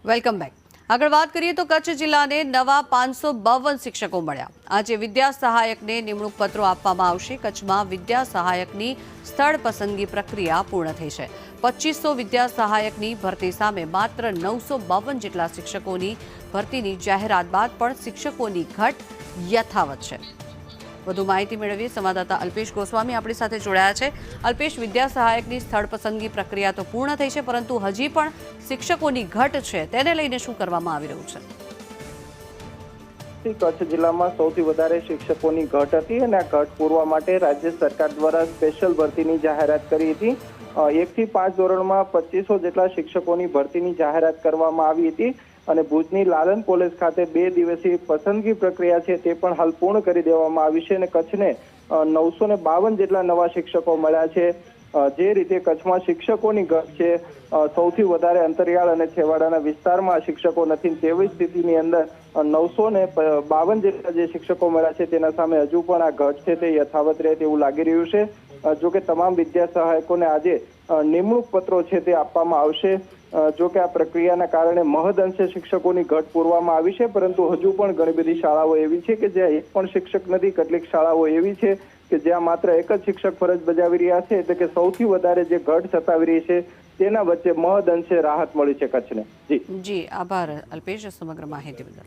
Welcome back. આગળ વાત કરીએ તો કચ્છ જિલ્લાને નવા 552 શિક્ષકો મળ્યા। આજે વિદ્યા સહાયકને નિમણૂક પત્રો આપવામાં આવશે। કચ્છમાં વિદ્યા સહાયકની સ્થળ પસંદગી પ્રક્રિયા પૂર્ણ થઈ છે। 2500 વિદ્યા સહાયકની ભરતી સામે માત્ર 952 જેટલા શિક્ષકોની ભરતીની જાહેરાત બાદ પણ શિક્ષકોની ઘટ યથાવત છે। વધુ માહિતી મેળવીએ સંવાદદાતા અલ્પેશ ગોસ્વામી આપણી સાથે જોડાયા છે। અલ્પેશ, વિદ્યા સહાયકની સ્થળ પસંદગી પ્રક્રિયા તો પૂર્ણ થઈ છે, પરંતુ હજી પણ શિક્ષકોની ઘટ છે, તેને લઈને શું કરવામાં આવી રહ્યું છે? કચ્છ જિલ્લામાં સૌથી વધારે શિક્ષકોની ઘટ હતી અને આ ઘટ પૂરવા માટે રાજ્ય સરકાર દ્વારા સ્પેશિયલ ભરતીની જાહેરાત કરી હતી। 1 થી 5 ધોરણમાં 2500 જેટલા શિક્ષકોની ભરતીની જાહેરાત કરવામાં આવી હતી અને ભુજની લાલન કોલેજ ખાતે 2 દિવસીય પસંદગી પ્રક્રિયા છે તે પણ હાલ પૂર્ણ કરી દેવામાં આવી છે અને કચ્છને 952 જેટલા નવા શિક્ષકો મળ્યા છે। જે રીતે કચ્છમાં શિક્ષકોની ઘટ છે, સૌથી વધારે અંતરિયાળ અને છેવાડાના વિસ્તારમાં શિક્ષકો નથી, તેવી સ્થિતિની અંદર 952 જેટલા જે શિક્ષકો મળ્યા છે તેના સામે હજુ પણ આ ઘટ છે તે યથાવત રહે તેવું લાગી રહ્યું છે। જો કે તમામ વિદ્યા સહાયકોને આજે નિમણૂક પત્રો છે તે આપવામાં આવશે। જો કે આ પ્રક્રિયાના કારણે મહદઅંશે શિક્ષકોની ઘટ પૂરવામાં આવી છે, પરંતુ હજુ પણ ઘણી બધી શાળાઓ એવી છે કે જ્યાં એક પણ શિક્ષક નથી। કેટલીક શાળાઓ એવી છે કે જ્યાં માત્ર એક જ શિક્ષક ફરજ બજાવી રહ્યા છે, એટલે કે સૌથી વધારે જે ઘટ સતાવી રહી છે તેના વચ્ચે મહદઅંશે રાહત મળી છે કચ્છને। જી આભાર અલ્પેશ સમગ્ર માહિતી બદલ।